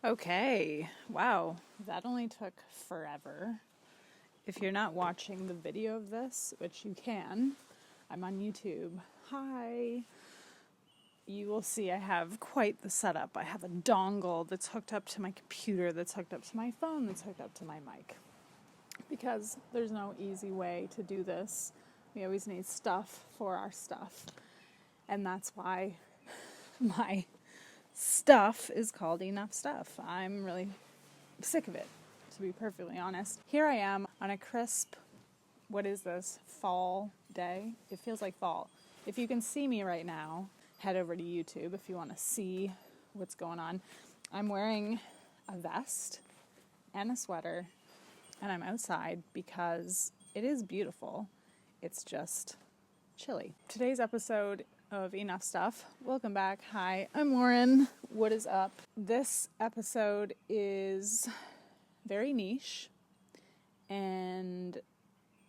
Okay, wow, that only took forever. If you're not watching the video of this, which you can, I'm on YouTube. Hi. You will see I have quite the setup. I have a dongle that's hooked up to my computer, that's hooked up to my phone, that's hooked up to my mic. Because there's no easy way to do this. We always need stuff for our stuff. And that's why my stuff is called Enough Stuff. I'm really sick of it, to be perfectly honest. Here I am on a crisp, what is this, fall day? It feels like fall. If you can see me right now, head over to YouTube if you want to see what's going on. I'm wearing a vest and a sweater, and I'm outside because it is beautiful. It's just chilly. Today's episode of Enough Stuff. Welcome back. Hi, I'm Lauren. What is up? This episode is very niche and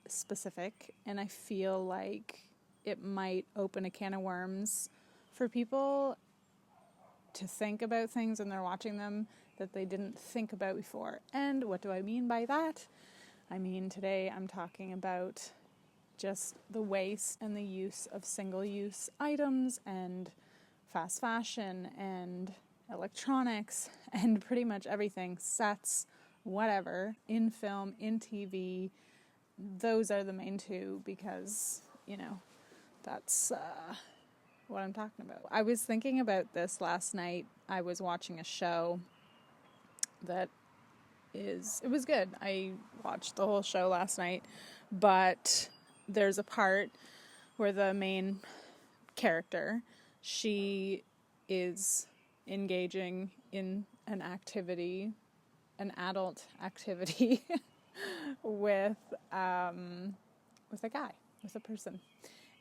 specific, and I feel like it might open a can of worms for people to think about things when they're watching them that they didn't think about before. And what do I mean by that? I mean, today I'm talking about just the waste and the use of single-use items and fast fashion and electronics and pretty much everything, sets, whatever, in film, in TV. Those are the main two because, that's what I'm talking about. I was thinking about this last night. I was watching a show that it was good. I watched the whole show last night, but there's a part where the main character, she is engaging in an activity, an adult activity with a person.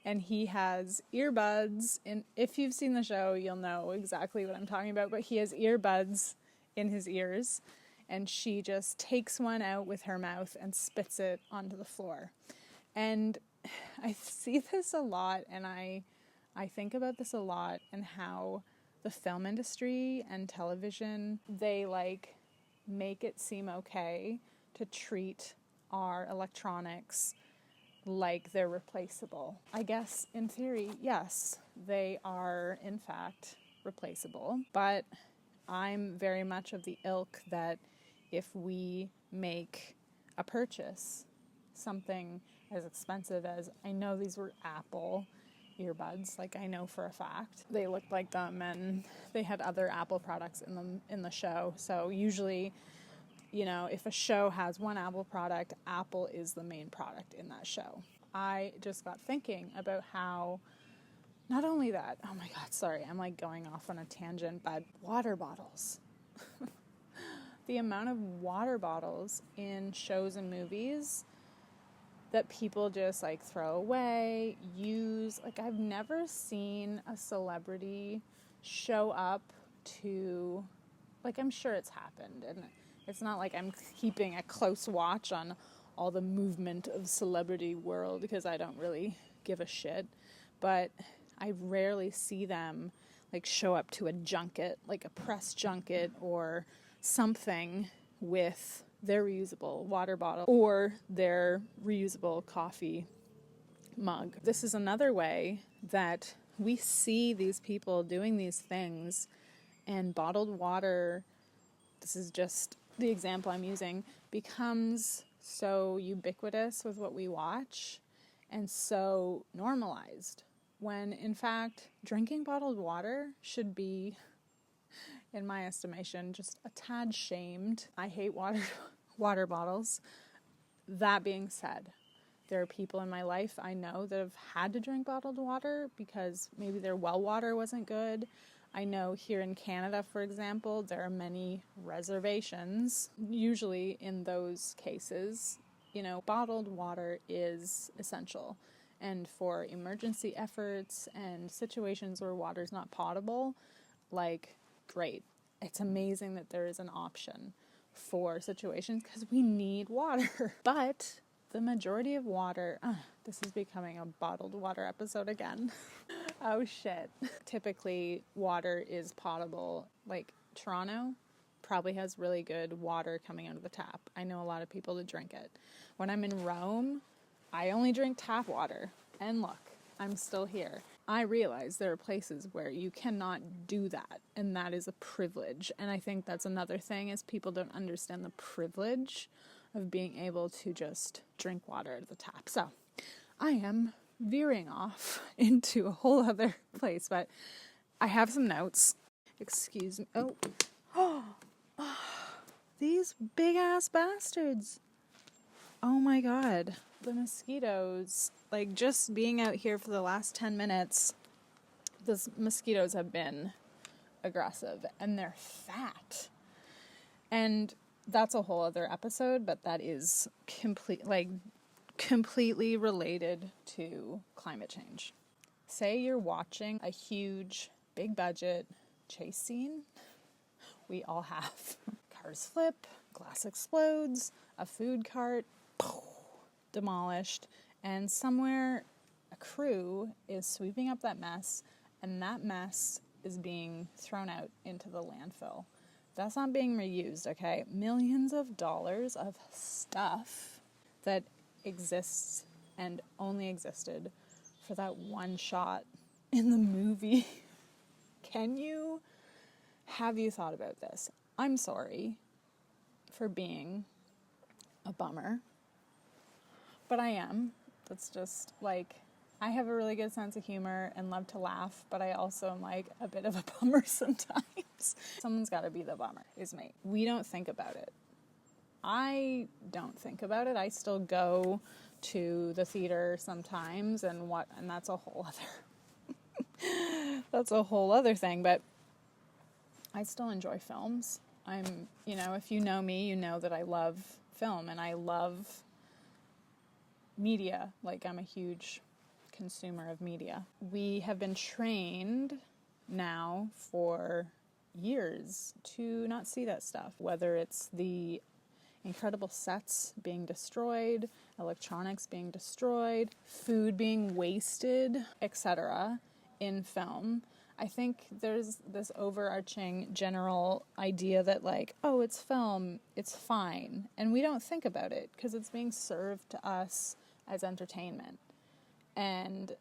And he has earbuds, and if you've seen the show, you'll know exactly what I'm talking about, but he has earbuds in his ears, and she just takes one out with her mouth and spits it onto the floor. And I see this a lot, and I think about this a lot, and how the film industry and television, they make it seem okay to treat our electronics like they're replaceable. I guess in theory, yes, they are in fact replaceable, but I'm very much of the ilk that if we make a purchase, something as expensive as, I know these were Apple earbuds, I know for a fact. They looked like them, and they had other Apple products in them in the show. So usually, if a show has one Apple product, Apple is the main product in that show. I just got thinking about how, not only that, oh my God, sorry, I'm going off on a tangent, but water bottles. The amount of water bottles in shows and movies that people just throw away, use. I've never seen a celebrity show up to, I'm sure it's happened, and it's not like I'm keeping a close watch on all the movement of celebrity world because I don't really give a shit, but I rarely see them show up to a junket, a press junket or something, with their reusable water bottle or their reusable coffee mug. This is another way that we see these people doing these things, and bottled water, this is just the example I'm using, becomes so ubiquitous with what we watch and so normalized, when in fact drinking bottled water should be, in my estimation, just a tad shamed. I hate water bottles. That being said, there are people in my life I know that have had to drink bottled water because maybe their well water wasn't good. I know here in Canada, for example, there are many reservations. Usually in those cases, bottled water is essential. And for emergency efforts and situations where water's not potable, great. It's amazing that there is an option for situations because we need water. But the majority of water, this is becoming a bottled water episode again. Oh shit. Typically water is potable. Toronto, probably has really good water coming out of the tap. I know a lot of people that drink it. When I'm in Rome, I only drink tap water. And look, I'm still here. I realize there are places where you cannot do that, and that is a privilege. And I think that's another thing, is people don't understand the privilege of being able to just drink water out of the tap. So I am veering off into a whole other place, but I have some notes. Excuse me. Oh, these big ass bastards. Oh my God. The mosquitoes, like, just being out here for the last 10 minutes, the mosquitoes have been aggressive, and they're fat. And that's a whole other episode, but that is completely related to climate change. Say you're watching a huge, big budget chase scene. We all have. Cars flip, glass explodes, a food cart, demolished, and somewhere a crew is sweeping up that mess, and that mess is being thrown out into the landfill. That's not being reused, okay? Millions of dollars of stuff that exists and only existed for that one shot in the movie. Have you thought about this? I'm sorry for being a bummer, but I am. That's just, like, I have a really good sense of humor and love to laugh, but I also am, like, a bit of a bummer sometimes. Someone's got to be the bummer, is me. We don't think about it. I don't think about it. I still go to the theater sometimes and that's a whole other thing, but I still enjoy films. If you know me, you know that I love film and I love media. Like, I'm a huge consumer of media. We have been trained now for years to not see that stuff, whether it's the incredible sets being destroyed, electronics being destroyed, food being wasted, etc. in film. I think there's this overarching general idea that, like, oh, it's film, it's fine. And we don't think about it because it's being served to us as entertainment. And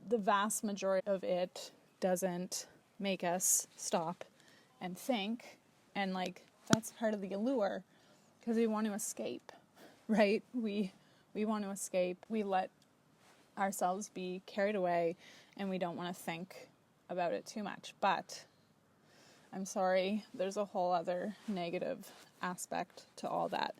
the vast majority of it doesn't make us stop and think. And, like, that's part of the allure, because we want to escape, right? We want to escape. We let ourselves be carried away, and we don't want to think about it too much. But I'm sorry, there's a whole other negative aspect to all that.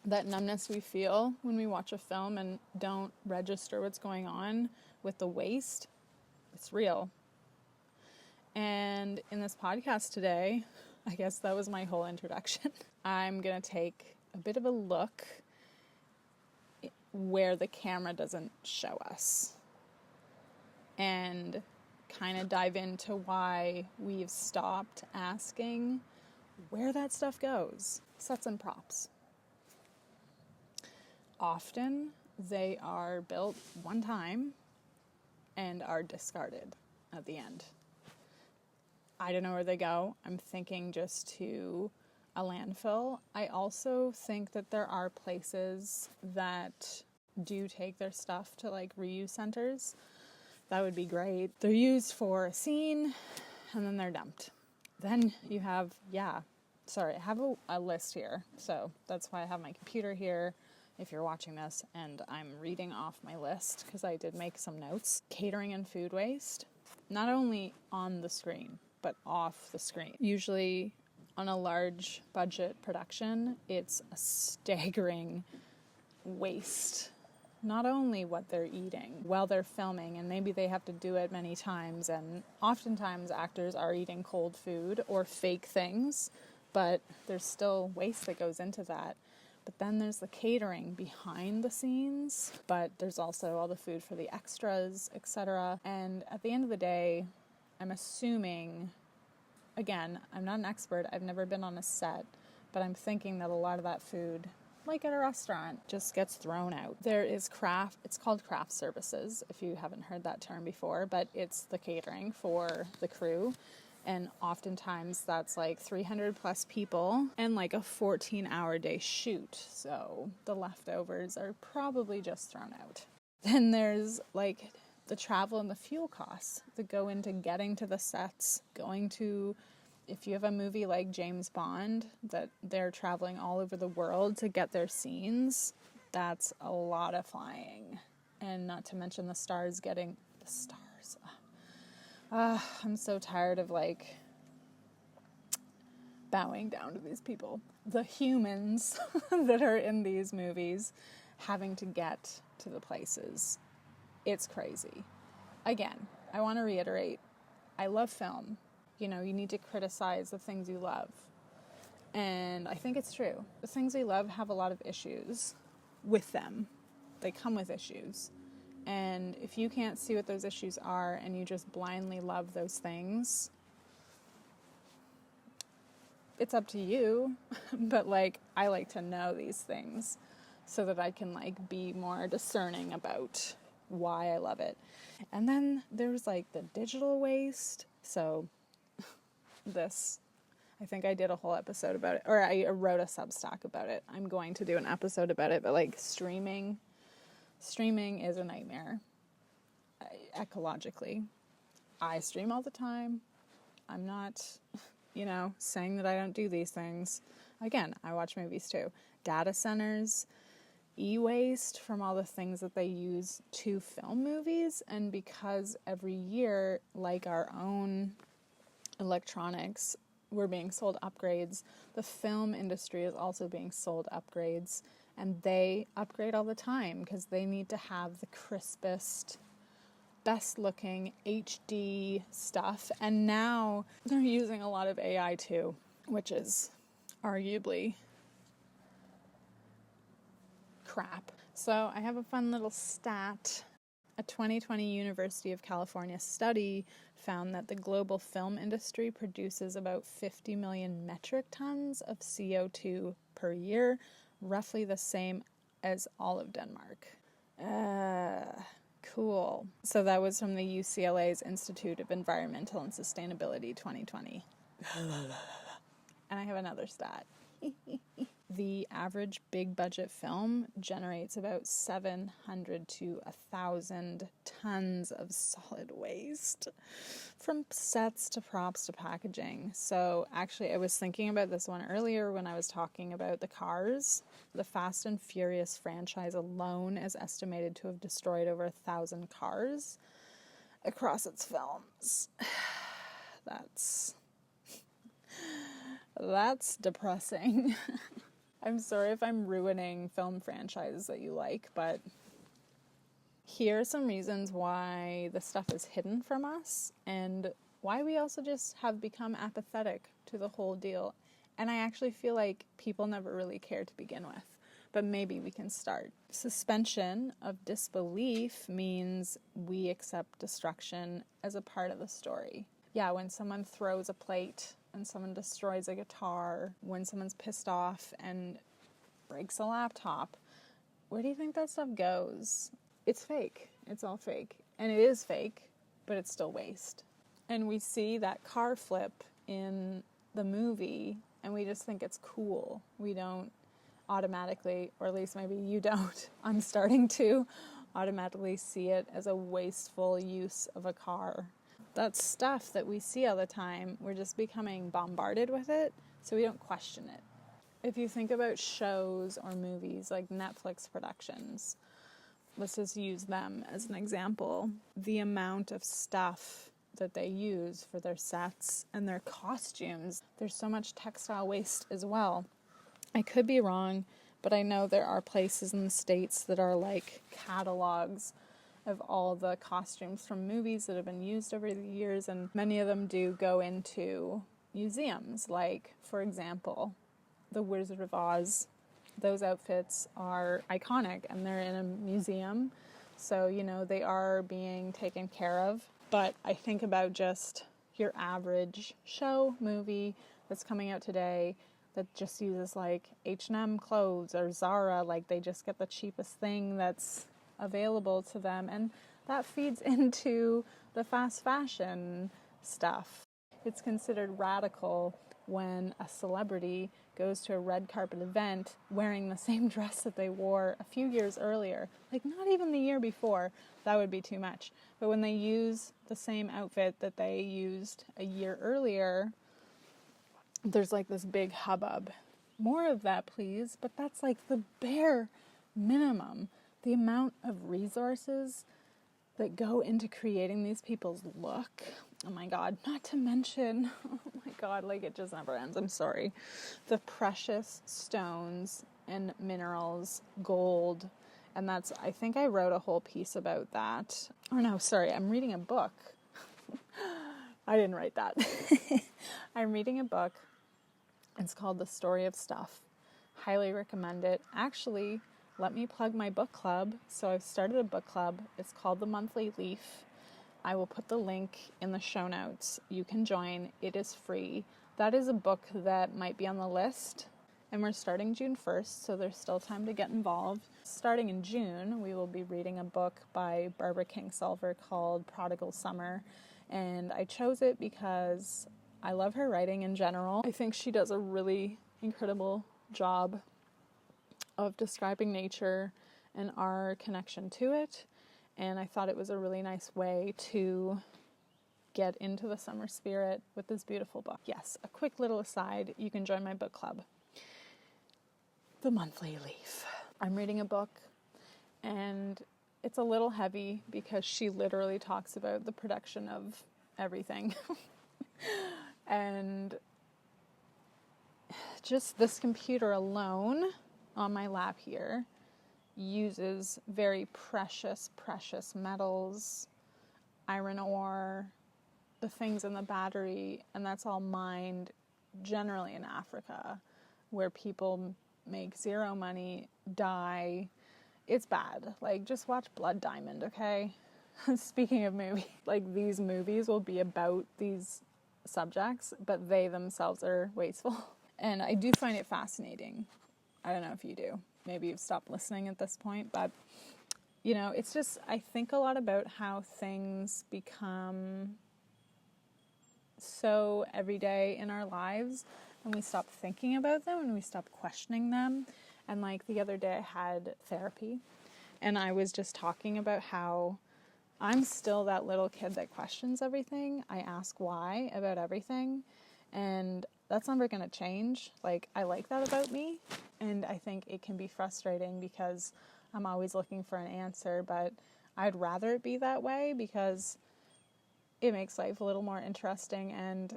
That numbness we feel when we watch a film and don't register what's going on with the waste, it's real. And in this podcast today, I guess that was my whole introduction. I'm going to take a bit of a look where the camera doesn't show us, and kind of dive into why we've stopped asking where that stuff goes. Sets and props. Often they are built one time and are discarded at the end. I don't know where they go. I'm thinking just to a landfill. I also think that there are places that do take their stuff to, like, reuse centers. That would be great. They're used for a scene and then they're dumped. Then you have, I have a list here. So that's why I have my computer here, if you're watching this, and I'm reading off my list because I did make some notes. Catering and food waste, not only on the screen, but off the screen. Usually on a large budget production, it's a staggering waste. Not only what they're eating while they're filming, and maybe they have to do it many times, and oftentimes actors are eating cold food or fake things, but there's still waste that goes into that. But then there's the catering behind the scenes, but there's also all the food for the extras, etc. And at the end of the day, I'm assuming, again, I'm not an expert, I've never been on a set, but I'm thinking that a lot of that food, like at a restaurant, just gets thrown out. There is it's called craft services, if you haven't heard that term before, but it's the catering for the crew. And oftentimes that's like 300 plus people and like a 14-hour day shoot. So the leftovers are probably just thrown out. Then there's like the travel and the fuel costs that go into getting to the sets, going to, if you have a movie like James Bond, that they're traveling all over the world to get their scenes, that's a lot of flying. And not to mention the stars getting, the stars. I'm so tired of like bowing down to these people. The humans that are in these movies having to get to the places. It's crazy. Again, I want to reiterate, I love film. You know, you need to criticize the things you love. And I think it's true. The things we love have a lot of issues with them. They come with issues. And if you can't see what those issues are and you just blindly love those things, it's up to you. But like, I like to know these things so that I can like be more discerning about why I love it. And then there's like the digital waste. So this, I think I did a whole episode about it, or I wrote a Substack about it. I'm going to do an episode about it, but like streaming is a nightmare ecologically. I stream all the time. I'm not, saying that I don't do these things. Again, I watch movies too. Data centers, e-waste from all the things that they use to film movies. And because every year, like our own electronics, we're being sold upgrades, the film industry is also being sold upgrades. And they upgrade all the time because they need to have the crispest, best looking HD stuff. And now they're using a lot of AI too, which is arguably crap. So I have a fun little stat. A 2020 University of California study found that the global film industry produces about 50 million metric tons of CO2 per year, roughly the same as all of Denmark. Cool. So that was from the UCLA's Institute of Environmental and Sustainability 2020. And I have another stat. The average big budget film generates about 700 to 1,000 tons of solid waste, from sets to props to packaging. So actually I was thinking about this one earlier when I was talking about the cars. The Fast and Furious franchise alone is estimated to have destroyed over 1,000 cars across its films. That's depressing. I'm sorry if I'm ruining film franchises that you like, but here are some reasons why the stuff is hidden from us and why we also just have become apathetic to the whole deal. And I actually feel like people never really cared to begin with, but maybe we can start. Suspension of disbelief means we accept destruction as a part of the story. Yeah, when someone throws a plate and someone destroys a guitar, when someone's pissed off and breaks a laptop, where do you think that stuff goes? It's fake. It's all fake. And it is fake, but it's still waste. And we see that car flip in the movie, and we just think it's cool. We don't automatically, or at least maybe you don't, I'm starting to automatically see it as a wasteful use of a car. That's stuff that we see all the time. We're just becoming bombarded with it, so we don't question it. If you think about shows or movies like Netflix productions, let's just use them as an example. The amount of stuff that they use for their sets and their costumes, there's so much textile waste as well. I could be wrong, but I know there are places in the States that are like catalogs of all the costumes from movies that have been used over the years, and many of them do go into museums. Like, for example, the Wizard of Oz. Those outfits are iconic and they're in a museum, so they are being taken care of. But I think about just your average show movie that's coming out today that just uses like H&M clothes or Zara, like they just get the cheapest thing that's available to them, and that feeds into the fast fashion stuff. it's considered radical when a celebrity goes to a red carpet event wearing the same dress that they wore a few years earlier. Like, not even the year before. That would be too much. But when they use the same outfit that they used a year earlier, there's like this big hubbub. More of that, please. But that's like the bare minimum. The amount of resources that go into creating these people's look. Oh my God. Not to mention, oh my God, like it just never ends. I'm sorry. The precious stones and minerals, gold. And that's, I think I wrote a whole piece about that. Oh no, sorry. I'm reading a book. I didn't write that. I'm reading a book. It's called The Story of Stuff. Highly recommend it. Actually, let me plug my book club. So I've started a book club. It's called The Monthly Leaf. I will put the link in the show notes. You can join. It is free. That is a book that might be on the list. And we're starting June 1st, so there's still time to get involved. Starting in June, we will be reading a book by Barbara Kingsolver called Prodigal Summer. And I chose it because I love her writing in general. I think she does a really incredible job of describing nature and our connection to it. And I thought it was a really nice way to get into the summer spirit with this beautiful book. Yes, a quick little aside, you can join my book club. The Monthly Leaf. I'm reading a book and it's a little heavy because she literally talks about the production of everything. And just this computer alone on my lap here uses very precious metals, iron ore, the things in the battery, and that's all mined generally in Africa, where people make zero money, die. It's bad. Like, just watch Blood Diamond, okay? Speaking of movies, like, these movies will be about these subjects, but they themselves are wasteful. And I do find it fascinating. I don't know if you do. Maybe you've stopped listening at this point, but, you know, it's just, I think a lot about how things become so everyday in our lives, and we stop thinking about them and we stop questioning them. And like the other day I had therapy and I was just talking about how I'm still that little kid that questions everything. I ask why about everything, and that's never going to change. Like, I like that about me, and I think it can be frustrating because I'm always looking for an answer, but I'd rather it be that way because it makes life a little more interesting. And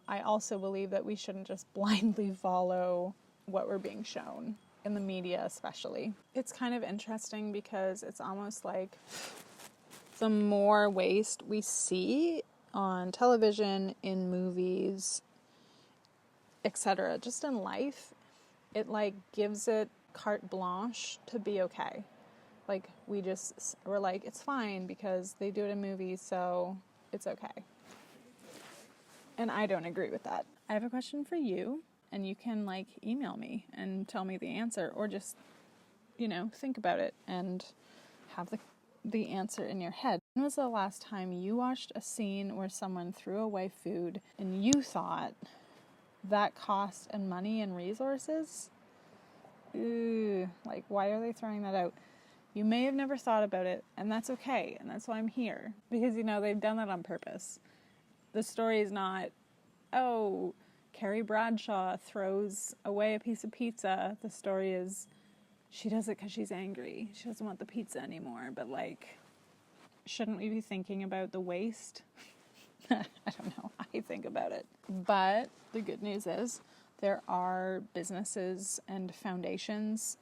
I also believe that we shouldn't just blindly follow what we're being shown, in the media especially. It's kind of interesting because it's almost like the more waste we see on television, in movies, etc., just in life, it like gives it carte blanche to be okay. Like, we're like, it's fine because they do it in movies, so it's okay. And I don't agree with that. I have a question for you, and you can like email me and tell me the answer, or just, you know, think about it and have the answer in your head. When was the last time you watched a scene where someone threw away food and you thought that cost and money and resources? Ooh, like, why are they throwing that out? You may have never thought about it, and that's okay, and that's why I'm here. Because, you know, they've done that on purpose. The story is not, oh, Carrie Bradshaw throws away a piece of pizza. The story is, she does it because she's angry. She doesn't want the pizza anymore. But, like, shouldn't we be thinking about the waste? I don't know. I think about it. But the good news is there are businesses and foundations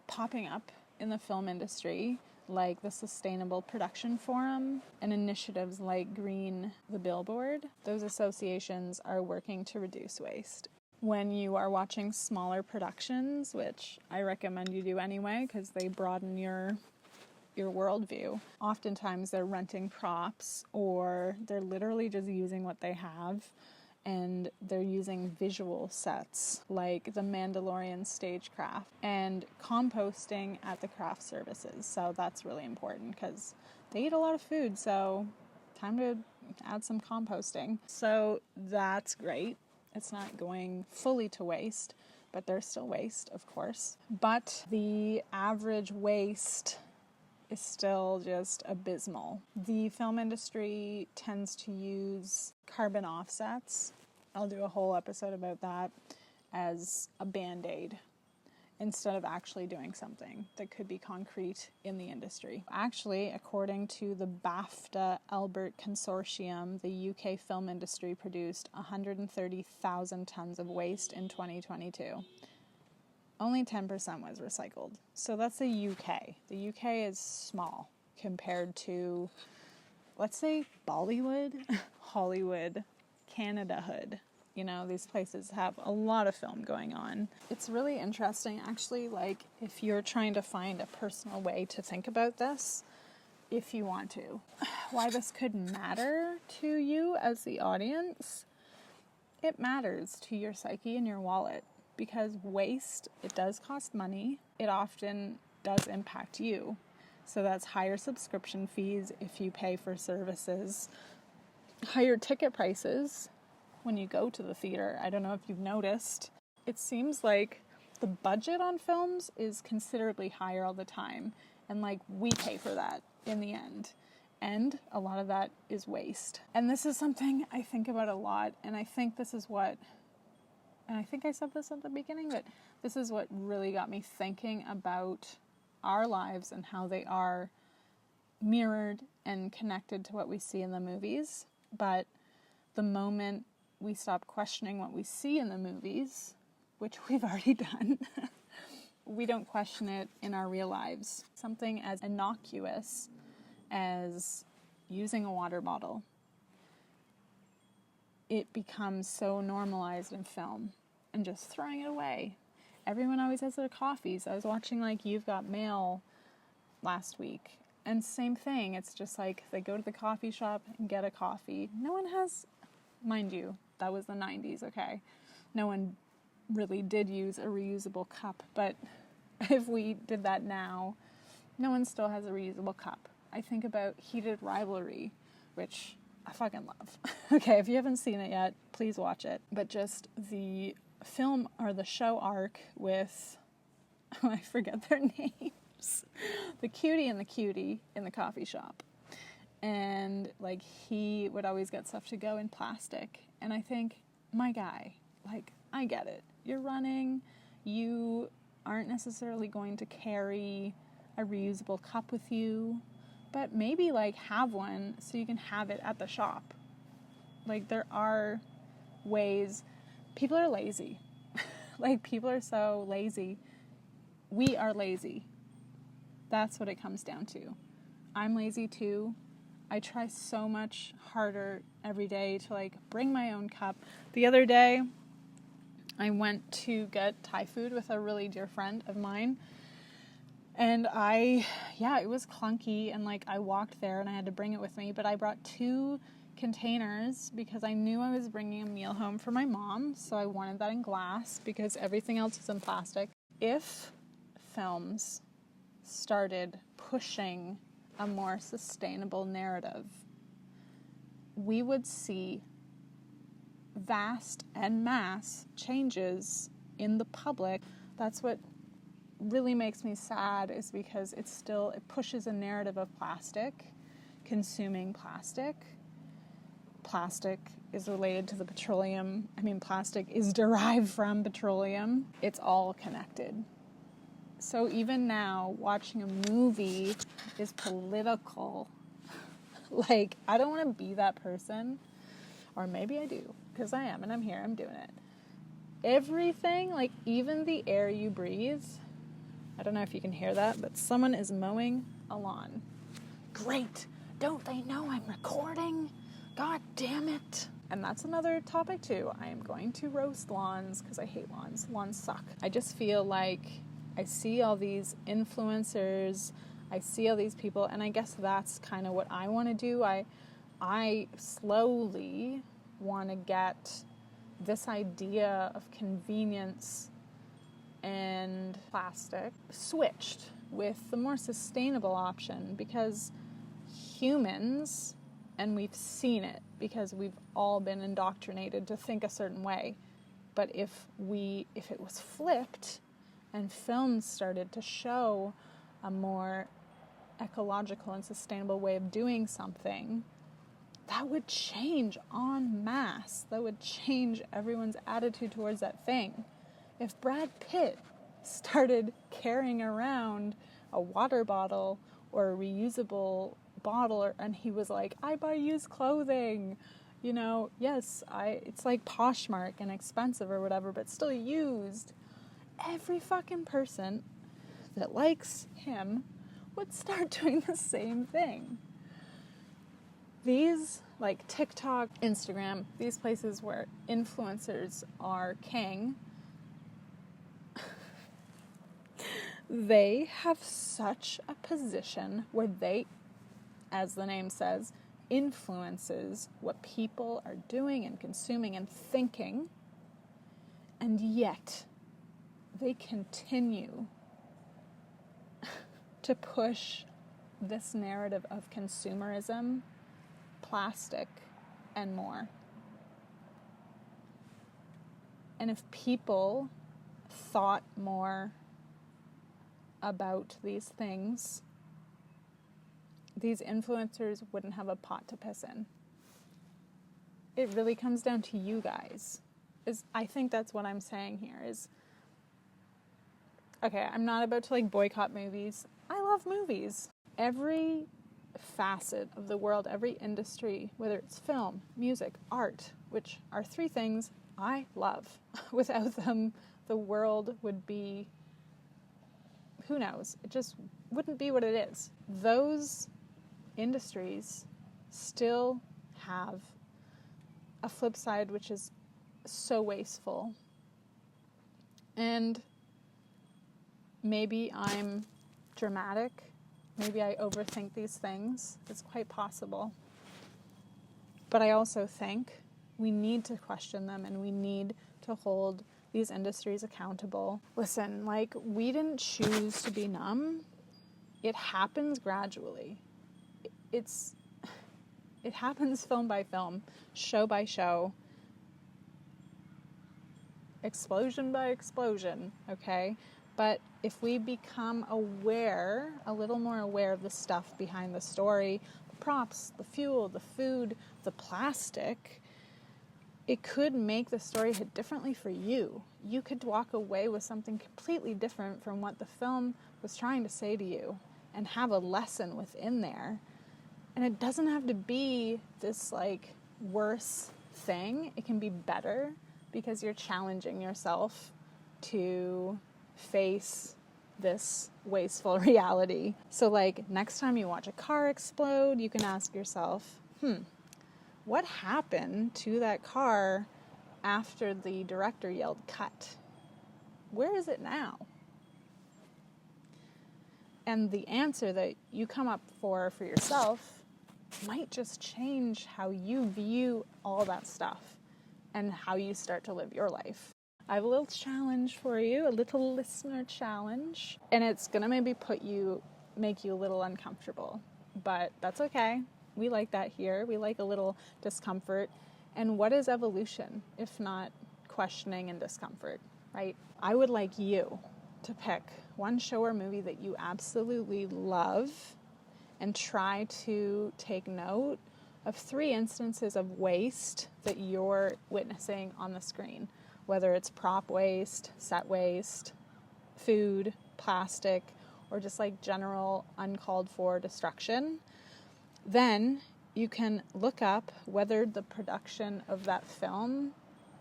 popping up in the film industry, like the Sustainable Production Forum and initiatives like Green the Billboard. Those associations are working to reduce waste. When you are watching smaller productions, which I recommend you do anyway because they broaden your worldview, oftentimes they're renting props or they're literally just using what they have, and they're using visual sets like the Mandalorian stagecraft and composting at the craft services. So that's really important because they eat a lot of food, so time to add some composting. So that's great. It's not going fully to waste, but there's still waste, of course. But the average waste is still just abysmal. The film industry tends to use carbon offsets. I'll do a whole episode about that as a band-aid instead of actually doing something that could be concrete in the industry. Actually, according to the BAFTA Albert Consortium, the UK film industry produced 130,000 tons of waste in 2022. Only 10% was recycled. So that's the UK. The UK is small compared to, let's say, Bollywood, Hollywood, Canada-hood. You know, these places have a lot of film going on. It's really interesting, actually, like, if you're trying to find a personal way to think about this, if you want to, why this could matter to you as the audience. It matters to your psyche and your wallet. Because waste, it does cost money. It often does impact you. So that's higher subscription fees if you pay for services, higher ticket prices when you go to the theater. I don't know if you've noticed. It seems like the budget on films is considerably higher all the time. And like we pay for that in the end. And a lot of that is waste. And this is something I think about a lot. And I think this is what... And I think I said this at the beginning, but this is what really got me thinking about our lives and how they are mirrored and connected to what we see in the movies. But the moment we stop questioning what we see in the movies, which we've already done, we don't question it in our real lives. Something as innocuous as using a water bottle. It becomes so normalized in film and just throwing it away. Everyone always has their coffees. I was watching like You've Got Mail last week and same thing. It's just like they go to the coffee shop and get a coffee. No one has, mind you, that was the 90s, okay? No one really did use a reusable cup, but if we did that now, no one still has a reusable cup. I think about Heated Rivalry, which I fucking love. Okay, if you haven't seen it yet, please watch it. But just the film or the show arc with, I forget their names, the cutie and the cutie in the coffee shop. And like he would always get stuff to go in plastic. And I think, my guy, like, I get it. You're running, you aren't necessarily going to carry a reusable cup with you. But maybe, like, have one so you can have it at the shop. Like, there are ways. People are lazy. Like, people are so lazy. We are lazy. That's what it comes down to. I'm lazy, too. I try so much harder every day to, like, bring my own cup. The other day, I went to get Thai food with a really dear friend of mine. And it was clunky, and like I walked there and I had to bring it with me, but I brought 2 containers because I knew I was bringing a meal home for my mom, so I wanted that in glass because everything else is in plastic. If films started pushing a more sustainable narrative, we would see vast and mass changes in the public. That's what really makes me sad, is because it pushes a narrative of plastic, consuming plastic. Plastic is related to the petroleum. Plastic is derived from petroleum. It's all connected. So even now, watching a movie is political. Like, I don't want to be that person. Or maybe I do, because I am, and I'm here, I'm doing it. Everything, like even the air you breathe, I don't know if you can hear that, but someone is mowing a lawn. Great. Don't they know I'm recording? God damn it. And that's another topic too. I am going to roast lawns because I hate lawns. Lawns suck. I just feel like I see all these influencers, I see all these people, and I guess that's kind of what I want to do. I slowly want to get this idea of convenience and plastic switched with the more sustainable option, because humans and we've seen it because we've all been indoctrinated to think a certain way. But if it was flipped and films started to show a more ecological and sustainable way of doing something, that would change en masse. That would change everyone's attitude towards that thing. If Brad Pitt started carrying around a water bottle or a reusable bottle, and he was like, I buy used clothing, yes, it's like Poshmark and expensive or whatever, but still used. Every fucking person that likes him would start doing the same thing. These, like TikTok, Instagram, these places where influencers are king, they have such a position where they, as the name says, influences what people are doing and consuming and thinking, and yet they continue to push this narrative of consumerism, plastic, and more. And if people thought more about these things, these influencers wouldn't have a pot to piss in. It really comes down to you guys. I think that's what I'm saying here is, okay, I'm not about to boycott movies. I love movies. Every facet of the world, every industry, whether it's film, music, art, which are three things I love. Without them, the world would be, who knows? It just wouldn't be what it is. Those industries still have a flip side, which is so wasteful. And maybe I'm dramatic. Maybe I overthink these things. It's quite possible. But I also think we need to question them and we need to hold these industries accountable. Listen, we didn't choose to be numb. It happens gradually. It happens film by film, show by show, explosion by explosion, okay? But if we become aware, a little more aware of the stuff behind the story, the props, the fuel, the food, the plastic, it could make the story hit differently for you. You could walk away with something completely different from what the film was trying to say to you and have a lesson within there. And it doesn't have to be this worse thing. It can be better because you're challenging yourself to face this wasteful reality. So next time you watch a car explode, you can ask yourself, what happened to that car after the director yelled cut? Where is it now? And the answer that you come up for yourself might just change how you view all that stuff and how you start to live your life. I have a little challenge for you, a little listener challenge, and it's gonna maybe make you a little uncomfortable, but that's okay. We like that here. We like a little discomfort. And what is evolution if not questioning and discomfort, right? I would like you to pick one show or movie that you absolutely love and try to take note of 3 instances of waste that you're witnessing on the screen, whether it's prop waste, set waste, food, plastic, or just general uncalled for destruction. Then you can look up whether the production of that film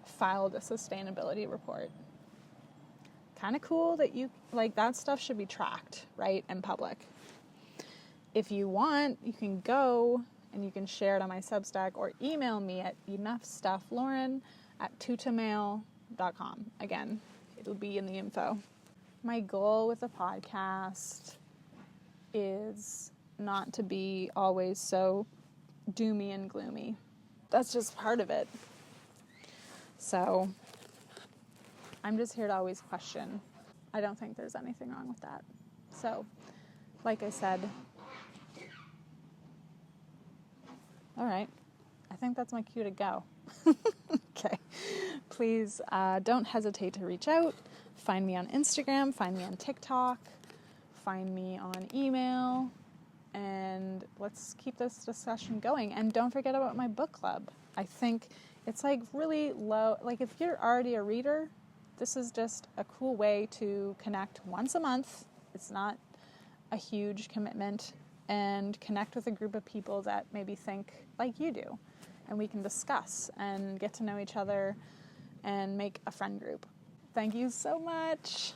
filed a sustainability report. Kind of cool that that stuff should be tracked, right, in public. If you want, you can go and you can share it on my Substack or email me at EnoughStuffLauren@tutamail.com. Again, it'll be in the info. My goal with the podcast is not to be always so doomy and gloomy. That's just part of it. So I'm just here to always question. I don't think there's anything wrong with that. So, like I said, All right. I think that's my cue to go. Okay. Please don't hesitate to reach out. Find me on Instagram. Find me on TikTok. Find me on email. And let's keep this discussion going. And don't forget about my book club. I think it's like really low. Like if you're already a reader, this is just a cool way to connect once a month. It's not a huge commitment, and connect with a group of people that maybe think like you do. And we can discuss and get to know each other and make a friend group. Thank you so much.